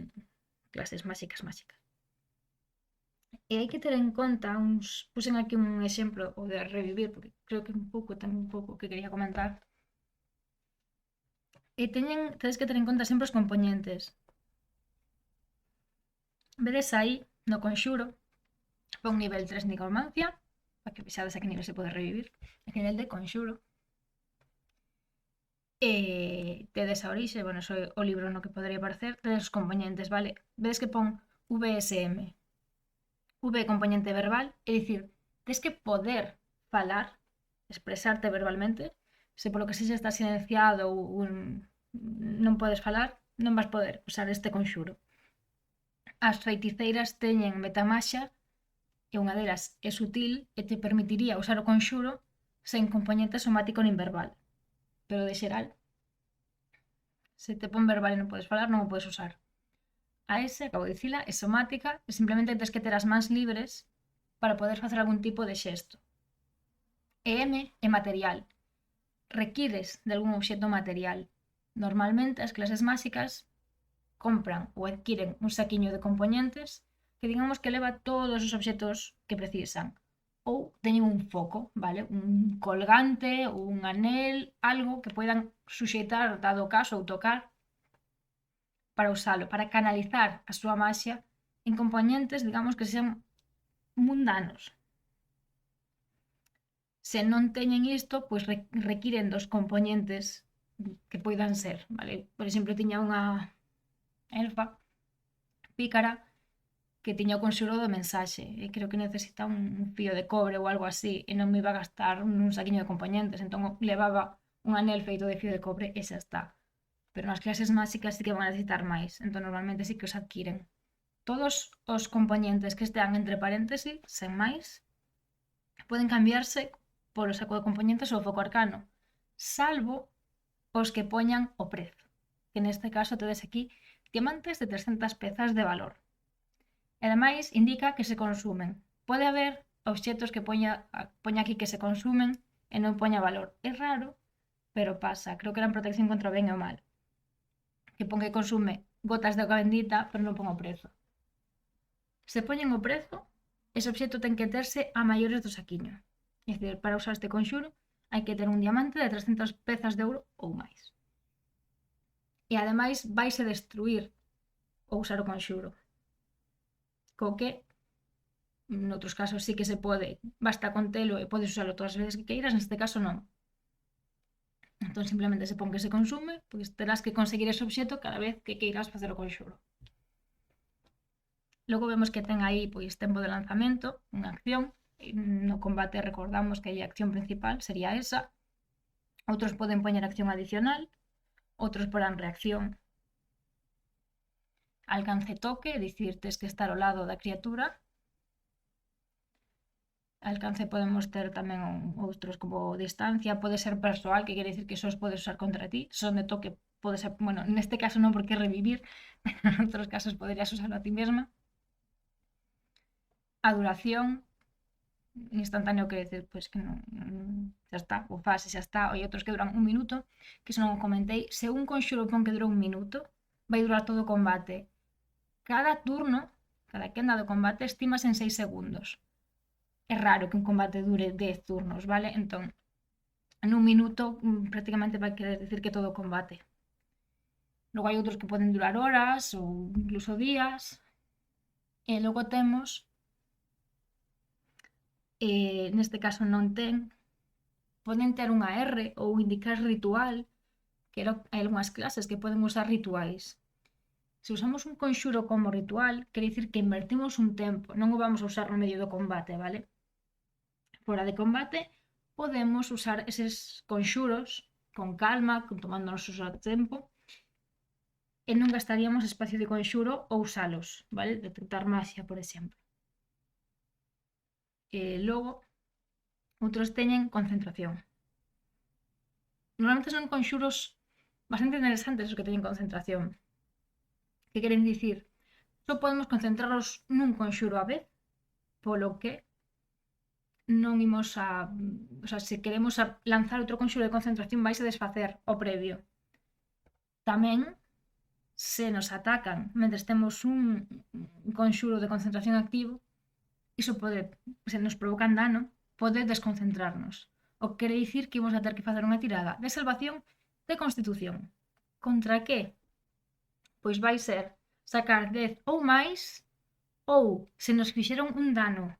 clases máxicas. E hai que ter en conta puxen aquí un exemplo, o de revivir, porque creo que ten un pouco que quería comentar. E tedes que ter en conta sempre os componentes. Vedes aí, no conxuro, pon nivel 3 nigromancia, para que vexades a que nivel se pode revivir, a que nivel de conxuro. Tedes a orixe, bueno, iso é o libro no que podería aparecer, tedes os componentes, vale? Vedes que pon VSM. V componente verbal, é dicir, tens que poder falar, expresarte verbalmente, Se polo que sexa está silenciado ou non podes falar, non vas poder usar este conxuro. As feiticeiras teñen metamaxa e unha delas é sutil e te permitiría usar o conxuro sen componente somático nin verbal. Pero de xeral, se te pon verbal e non podes falar, non o podes usar. A S, acabo de dicila, é somática e simplemente tens que ter as mans libres para poder facer algún tipo de xesto. E M é material. Requires de algún obxecto material. Normalmente as clases máxicas compran ou adquiren un saquiño de componentes que digamos que leva todos os obxectos que precisan. Ou teñen un foco, vale? Un colgante, un anel, algo que poidan suxeitar, dado o caso, ou tocar para usalo, para canalizar a súa maxia en componentes, digamos, que sean mundanos. Se non teñen isto, pois requiren dos componentes que poidan ser, vale? Por exemplo, tiña unha elfa pícara que tiña o conxuro do mensaxe e creo que necesita un fío de cobre ou algo así e non me iba a gastar un saquiño de componentes, entón levaba un anel feito de fío de cobre e xa está. Pero nas clases máxicas sí que van a necesitar máis, entón normalmente sí que os adquiren. Todos os componentes que estean entre paréntesis, sen máis, poden cambiarse polo saco de componentes ou foco arcano, salvo os que poñan o prezo, que neste caso tedes aquí diamantes de 300 pezas de valor. E ademais indica que se consumen. Pode haber obxectos que poña aquí que se consumen e non poña valor. É raro, pero pasa. Creo que era en protección contra o ben e o mal. Que pon que consume gotas de auga bendita, pero non pon o prezo. Se poñen o prezo, ese obxecto ten que terse a maiores do saquiño. É dicir, para usar este conxuro hai que ter un diamante de 300 pezas de ouro ou máis. E ademais vaise destruir ou usar o conxuro. Co que, noutros casos sí que se pode, basta con telo e podes usalo todas as veces que queiras, neste caso non. Entón simplemente se pon que se consume, pois terás que conseguir ese obxecto cada vez que queiras facer o conxuro. Logo vemos que ten aí pois tempo de lanzamento, unha acción, no combate recordamos que hai acción principal, sería esa. Outros poden poñer acción adicional, outros porán reacción. Alcance toque, é dicir, tes que estar ao lado da criatura. Alcance podemos ter tamén outros como distancia, pode ser persoal, que quere dicir que só os podes usar contra ti. Son de toque pode ser, bueno, neste caso non porque revivir, pero en outros casos poderías usarlo a ti mesma. A duración, instantáneo quere dicir pois que non xa está, o fase xa está. Hai outros que duran un minuto, que se non o comentei, se un conxuro pon que dura un minuto, vai durar todo o combate. Cada turno, cada quenda do combate, estimase en 6 segundos. É raro que un combate dure 10 turnos, vale? Entón, nun minuto prácticamente vai querer dicir que todo o combate. Logo hai outros que poden durar horas ou incluso días. E logo temos, neste caso non ten, poden ter unha R ou indicar ritual, que hai algunhas clases que poden usar rituais. Se usamos un conxuro como ritual, quere dicir que invertimos un tempo, non o vamos a usar no medio do combate, vale? Fora de combate, podemos usar eses conxuros con calma, tomando o noso tempo, e non gastaríamos espacio de conxuro ou usalos, vale? Detectar maxia, por exemplo. E logo, outros teñen concentración. Normalmente son conxuros bastante interesantes os que teñen concentración. Que queren dicir? Só podemos concentrarnos nun conxuro a vez, polo que non imos a... O sea, se queremos lanzar outro conxuro de concentración vais a desfacer o previo. Tamén, se nos atacan mentre temos un conxuro de concentración activo, iso pode, se nos provocan dano, pode desconcentrarnos. O que quere dicir que imos a ter que facer unha tirada de salvación de constitución. Contra que? Pois vai ser sacar 10 ou máis, ou se nos fixeron un dano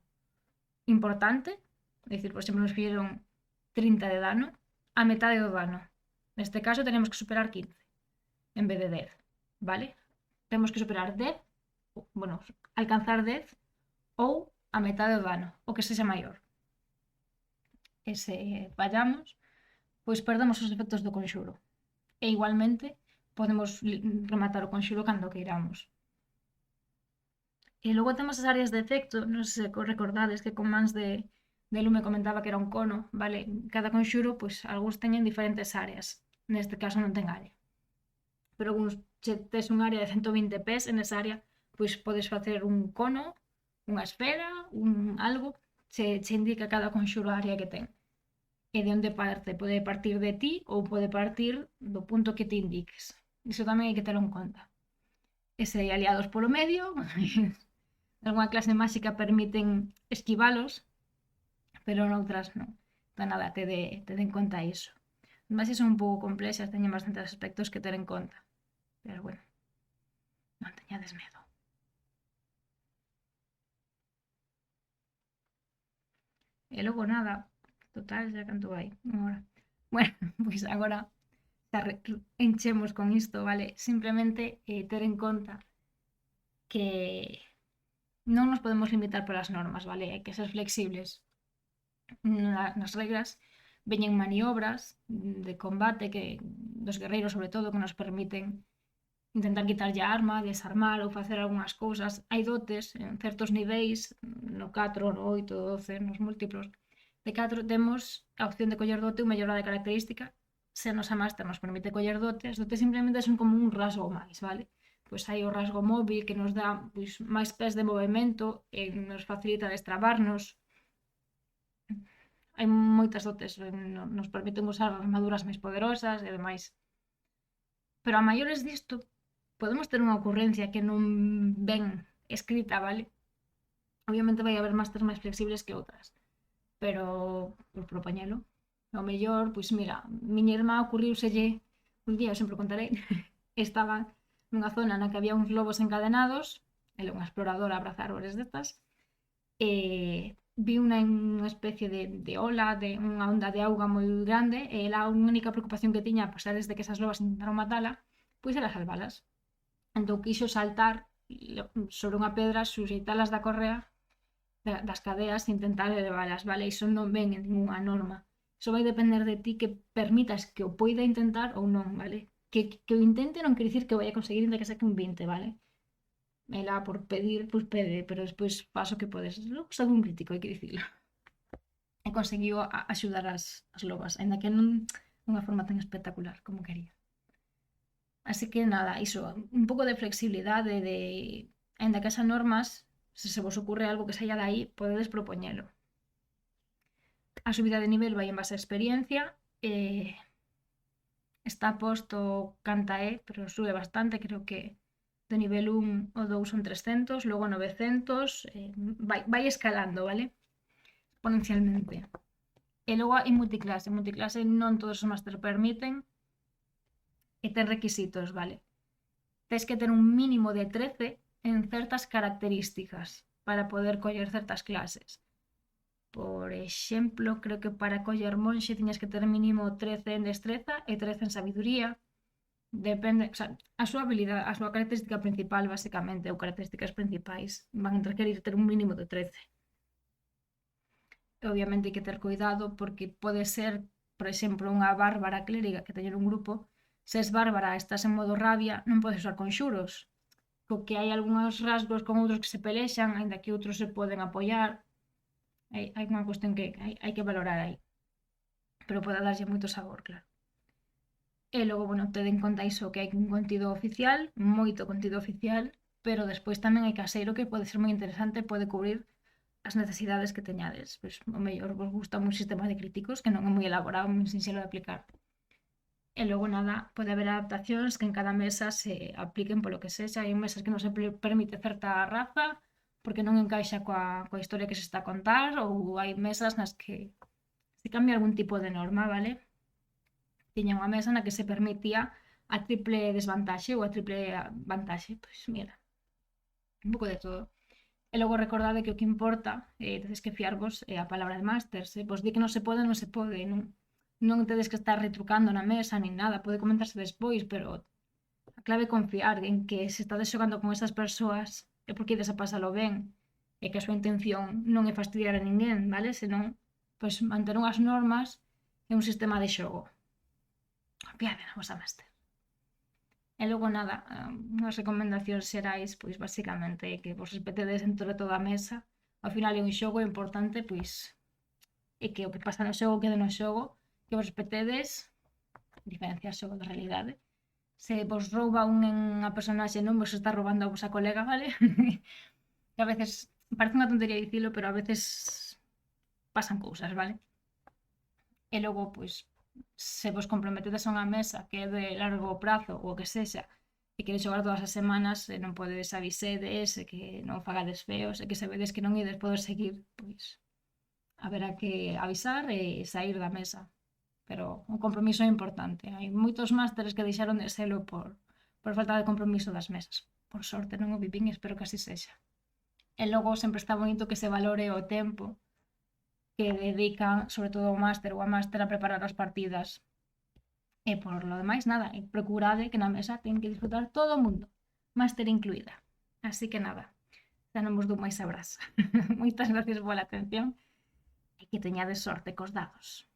importante, é dicir, por exemplo, nos fixeron 30 de dano, a metade do dano. Neste caso tenemos que superar 15 en vez de 10, vale? Temos que superar 10, bueno, alcanzar 10 ou a metade do dano, o que sexa maior. E se fallamos, pois perdemos os efectos do conxuro. E igualmente podemos rematar o conxuro cando queiramos. E logo temos as áreas de efecto, non sei se recordades que con mans de lume comentaba que era un cono, vale? Cada conxuro, pois, algúns teñen diferentes áreas. Neste caso non ten área. Pero algúns, se tes un área de 120 pés, en esa área, pois podes facer un cono, unha esfera, algo, se indica cada conxuro a área que ten. E de onde parte, pode partir de ti ou pode partir do punto que te indiques. Iso tamén hai que terlo en conta. E se hai aliados polo medio, algunha clase máxica permiten esquivalos, pero noutras non. Entón, nada, te en conta iso. Mas son un pouco complexas, teñen bastantes aspectos que ter en conta. Pero bueno, non teñades medo. E logo nada, total, xa canto vai, unha hora. Bueno, pois agora xa enchemos con isto, vale? Simplemente ter en conta que non nos podemos limitar polas normas, vale? Hai que ser flexibles. Nas regras veñen maniobras de combate que dos guerreiros sobre todo que nos permiten intentar quitarlle a arma, desarmar ou facer algunhas cousas. Hai dotes en certos niveis, no 4, no 8, 12, nos múltiplos. De 4 temos a opción de coller dote ou mellora de característica. Se a nosa máster nos permite coller dotes, dotes simplemente son como un rasgo máis, vale? Pois hai o rasgo móvil que nos dá pois, máis pés de movimento e nos facilita destrabarnos. Hai moitas dotes, nos permiten usar armaduras máis poderosas e demais. Pero a maiores disto, podemos ter unha ocurrencia que non ven escrita, vale? Obviamente vai haber másters máis flexibles que outras, pero por propoñelo. O mellor, pois mira, miña irmá ocurriuselle un día, eu sempre contarei, estaba nunha zona na que había uns lobos encadenados, ela é unha exploradora a abrazar árboles destas, e vi unha especie de ola, de unha onda de auga moi grande, e ela a única preocupación que tiña, a pesar de que esas lobas intentaron matala, pois era salvalas. Entón quixo saltar sobre unha pedra, suxeitalas da correa, das cadeas e intentar elevalas, vale? Iso non ven en ninguna norma. Iso vai depender de ti que permitas que o poida intentar ou non, vale? Que o intente non quer dicir que vai a conseguir ainda que saque un 20, vale? Ela por pedir, pois pede, pero despois paso que podes. Logo sabe un crítico, hai que dicilo. E conseguiu axudar as lobas, ainda que non dunha forma tan espectacular como quería. Así que nada, iso, un pouco de flexibilidade, de ainda que esas normas, se vos ocurre algo que saia de aí, podedes propoñelo. A subida de nivel vai en base a experiencia, está posto canta é, pero sube bastante, creo que do nivel 1 ou 2 son 300, logo 900, vai escalando, vale? Exponencialmente. E logo hai multiclase, non todos os máster permiten, e ten requisitos, vale? Tes que ter un mínimo de 13 en certas características para poder coller certas clases. Por exemplo, creo que para coller monxe tiñas que ter mínimo 13 en destreza e 13 en sabiduría. Depende, o sea, a súa habilidade, a súa característica principal, basicamente, ou características principais, van a requerir ter un mínimo de 13. Obviamente hai que ter cuidado porque pode ser, por exemplo, unha bárbara clériga que teñer un grupo, se es bárbara, estás en modo rabia, non podes usar conxuros, co que hai algúns rasgos con outros que se pelexan, aínda que outros se poden apoiar. Hai unha cuestión que hai que valorar aí, pero pode darlle moito sabor, claro. E logo, bueno, ten en conta iso que hai un contido oficial, moito contido oficial, pero despois tamén hai caseiro que pode ser moi interesante, pode cubrir as necesidades que teñades. Pois, o mellor vos gusta un sistema de críticos que non é moi elaborado, moi sinxelo de aplicar. E logo nada, pode haber adaptacións que en cada mesa se apliquen polo que sexa. Hai mesas que non se permite certa raza porque non encaixa coa historia que se está a contar, ou hai mesas nas que se cambia algún tipo de norma, vale? Tiña unha mesa na que se permitía a triple desvantaxe ou a triple vantaxe. Pois mira, un pouco de todo. E logo recordade que o que importa, tedes que fiarvos a palabra de máster. Se vos di que non se pode, non se pode. Non tedes que estar retrucando na mesa, nin nada. Pode comentarse despois, pero a clave é confiar en que se estades xogando con esas persoas é porque ides a pasalo ben e que a súa intención non é fastidiar a ninguén, vale? Senón, pois manter unhas normas e un sistema de xogo. confiade na vosa máster. E logo nada, as recomendacións xerais, pois basicamente que vos respetedes entre toda a mesa. Ao final é un xogo importante, pois e que o que pasa no xogo quede no xogo, que vos respetedes, diferenciar xogo da realidade. Se vos rouba unha personaxe non vos está roubando a vosa colega, vale? Que a veces parece unha tontería dicilo, pero a veces pasan cousas, vale? E logo, pois, se vos comprometedes a unha mesa que é de largo prazo ou o que sexa, e queredes xogar todas as semanas e non podedes avisedes e que non fagades feos e que sabedes que non ides poder seguir, pois haberá que avisar e sair da mesa. Pero o compromiso é importante. Hai moitos másteres que deixaron de selo por falta de compromiso das mesas. Por sorte non o vivín e espero que así sexa. E logo sempre está bonito que se valore o tempo que dedican, sobre todo o máster ou a máster, a preparar as partidas. E por lo demais, nada, procurade que na mesa ten que disfrutar todo o mundo, máster incluída. Así que nada, xa non vos dou máis abrazo. Moitas gracias pola atención e que teñades sorte cos dados.